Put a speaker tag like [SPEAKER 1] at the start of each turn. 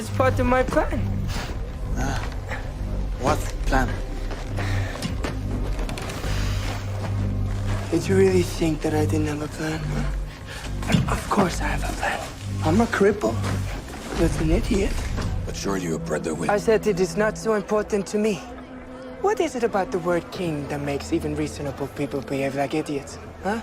[SPEAKER 1] it's part of my plan.
[SPEAKER 2] What plan?
[SPEAKER 1] Did you really think that I didn't have a plan, huh? Of course I have a plan. I'm a cripple. That's an idiot.
[SPEAKER 2] But sure you bred the wind.
[SPEAKER 1] I said it is not so important to me. What is it about the word king that makes even reasonable people behave like idiots, huh?